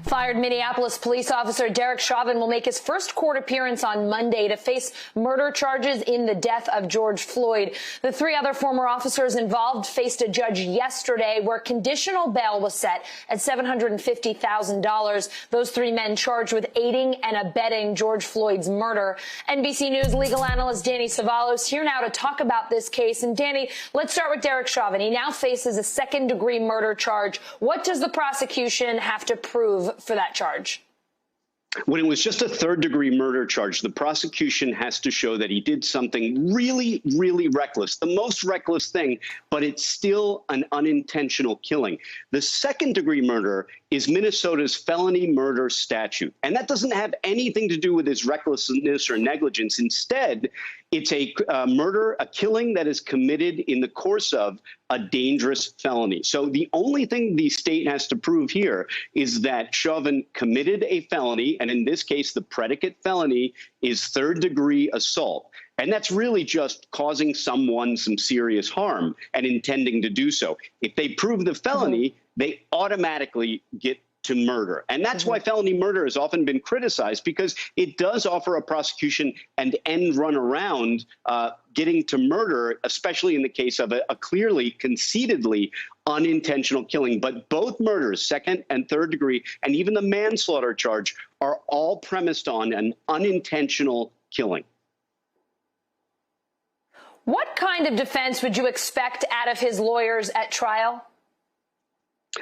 Fired Minneapolis police officer Derek Chauvin will make his first court appearance on Monday to face murder charges in the death of George Floyd. The three other former officers involved faced a judge yesterday where conditional bail was set at $750,000. Those three men charged with aiding and abetting George Floyd's murder. NBC News legal analyst Danny Cevallos here now to talk about this case. And Danny, let's start with Derek Chauvin. He now faces a second-degree murder charge. What does the prosecution have to prove for that charge? When it was just a third-degree murder charge, the prosecution has to show that he did something really, really reckless, the most reckless thing, but it's still an unintentional killing. The second-degree murder is Minnesota's felony murder statute, and that doesn't have anything to do with his recklessness or negligence. Instead, it's a murder, a killing that is committed in the course of a dangerous felony. So the only thing the state has to prove here is that Chauvin committed a felony, and in this case, the predicate felony is third-degree assault. And that's really just causing someone some serious harm and intending to do so. If they prove the felony, they automatically get to murder. And that's why felony murder has often been criticized, because it does offer a prosecution an end run around getting to murder, especially in the case of a clearly, conceitedly unintentional killing. But both murders, second and third degree, and even the manslaughter charge, are all premised on an unintentional killing. What kind of defense would you expect out of his lawyers at trial?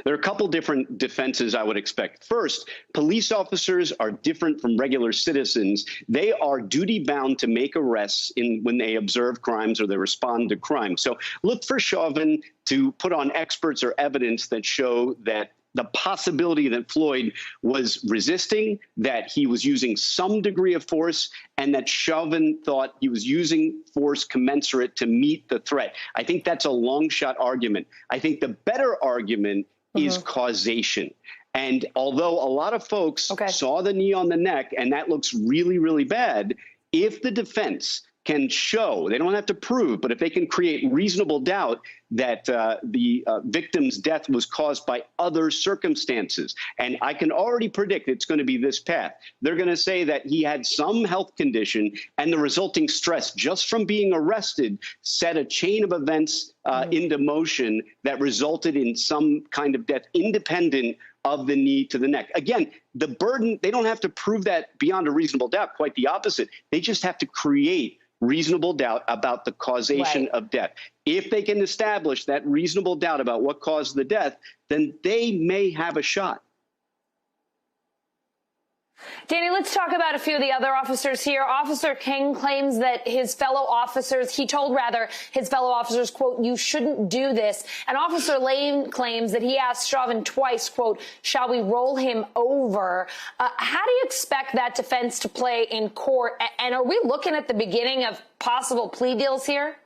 There are a couple different defenses I would expect. First, police officers are different from regular citizens. They are duty-bound to make arrests when they observe crimes or they respond to crime. So look for Chauvin to put on experts or evidence that show that the possibility that Floyd was resisting, that he was using some degree of force, and that Chauvin thought he was using force commensurate to meet the threat. I think that's a long shot argument. I think the better argument is causation. And although a lot of folks saw the knee on the neck, and that looks really, really bad, if the defense can show, they don't have to prove, but if they can create reasonable doubt that the victim's death was caused by other circumstances, and I can already predict it's going to be this path. They're going to say that he had some health condition, and the resulting stress just from being arrested set a chain of events into motion that resulted in some kind of death independent of the knee to the neck. Again, the burden, they don't have to prove that beyond a reasonable doubt, quite the opposite. They just have to create reasonable doubt about the causation of death. If they can establish that reasonable doubt about what caused the death, then they may have a shot. Danny, let's talk about a few of the other officers here. Officer King claims that his fellow officers, he told his fellow officers, quote, "You shouldn't do this." And Officer Lane claims that he asked Chauvin twice, quote, "Shall we roll him over?" How do you expect that defense to play in court? And are we looking at the beginning of possible plea deals here?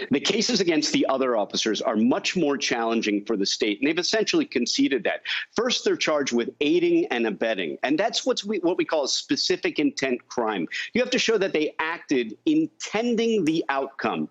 The cases against the other officers are much more challenging for the state, and they've essentially conceded that. First, they're charged with aiding and abetting, and that's what we call a specific intent crime. You have to show that they acted intending the outcome,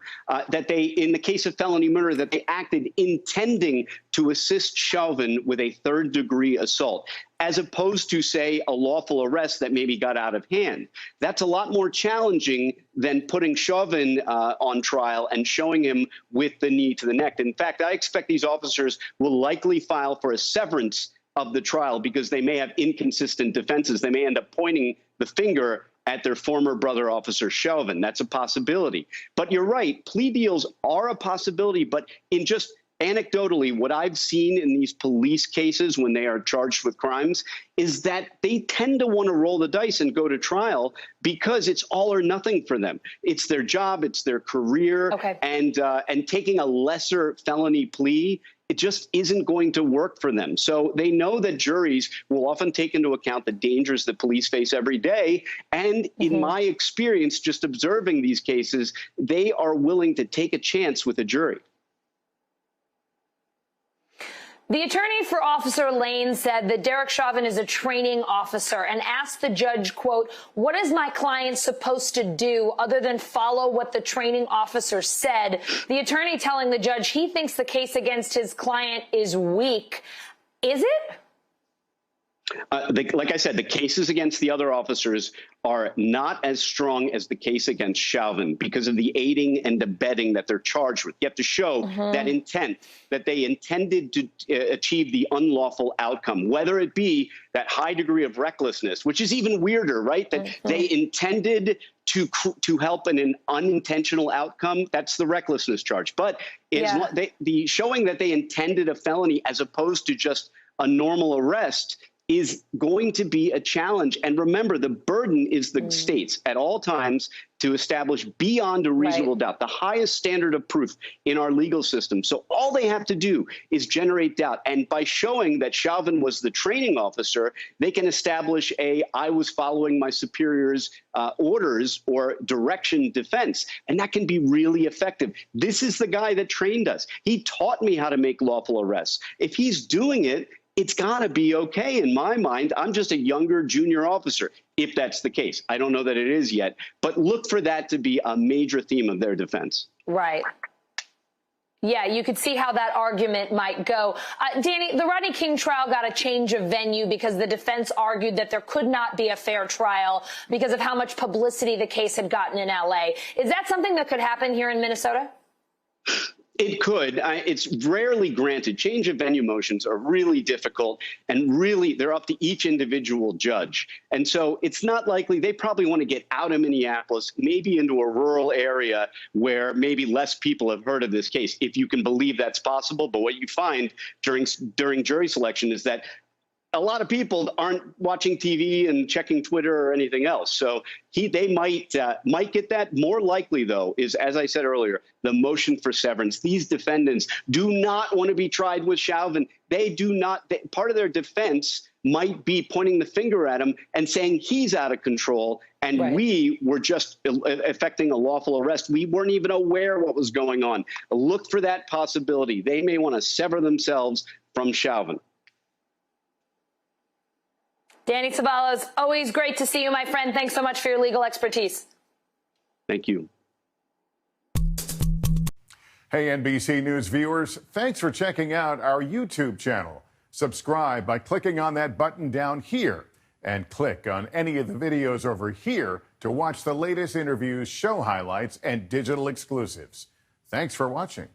that they, in the case of felony murder, that they acted intending to assist Chauvin with a third-degree assault, as opposed to, say, a lawful arrest that maybe got out of hand. That's a lot more challenging than putting Chauvin on trial and showing him with the knee to the neck. In fact, I expect these officers will likely file for a severance of the trial because they may have inconsistent defenses. They may end up pointing the finger at their former brother officer Chauvin. That's a possibility. But you're right, plea deals are a possibility, but in just anecdotally, what I've seen in these police cases when they are charged with crimes is that they tend to want to roll the dice and go to trial because it's all or nothing for them. It's their job, it's their career, and taking a lesser felony plea, it just isn't going to work for them. So they know that juries will often take into account the dangers that police face every day. And in my experience, just observing these cases, they are willing to take a chance with a jury. The attorney for Officer Lane said that Derek Chauvin is a training officer and asked the judge, quote, "What is my client supposed to do other than follow what the training officer said?" The attorney telling the judge he thinks the case against his client is weak. Is it? Like I said, the cases against the other officers are not as strong as the case against Chauvin because of the aiding and abetting that they're charged with. You have to show that intent, that they intended to achieve the unlawful outcome, whether it be that high degree of recklessness, which is even weirder, right? That they intended to help in an unintentional outcome. That's the recklessness charge. But the showing that they intended a felony as opposed to just a normal arrest is going to be a challenge. And remember, the burden is the state's at all times to establish beyond a reasonable doubt, the highest standard of proof in our legal system. So all they have to do is generate doubt. And by showing that Chauvin was the training officer, they can establish I was following my superior's orders or direction defense. And that can be really effective. This is the guy that trained us. He taught me how to make lawful arrests. If he's doing it, it's got to be okay in my mind. I'm just a younger junior officer, if that's the case. I don't know that it is yet, but look for that to be a major theme of their defense. Right. Yeah, you could see how that argument might go. Danny, the Rodney King trial got a change of venue because the defense argued that there could not be a fair trial because of how much publicity the case had gotten in L.A. Is that something that could happen here in Minnesota? It could. It's rarely granted. Change of venue motions are really difficult, and really they're up to each individual judge. And so it's not likely. They probably want to get out of Minneapolis, maybe into a rural area where maybe less people have heard of this case, if you can believe that's possible. But what you find during jury selection is that a lot of people aren't watching TV and checking Twitter or anything else. So they might get that. More likely, though, is, as I said earlier, the motion for severance. These defendants do not want to be tried with Chauvin. They do not. Part of their defense might be pointing the finger at him and saying he's out of control, and we were just effecting a lawful arrest. We weren't even aware what was going on. Look for that possibility. They may want to sever themselves from Chauvin. Danny Cevallos, always great to see you, my friend. Thanks so much for your legal expertise. Thank you. Hey, NBC News viewers, thanks for checking out our YouTube channel. Subscribe by clicking on that button down here and click on any of the videos over here to watch the latest interviews, show highlights, and digital exclusives. Thanks for watching.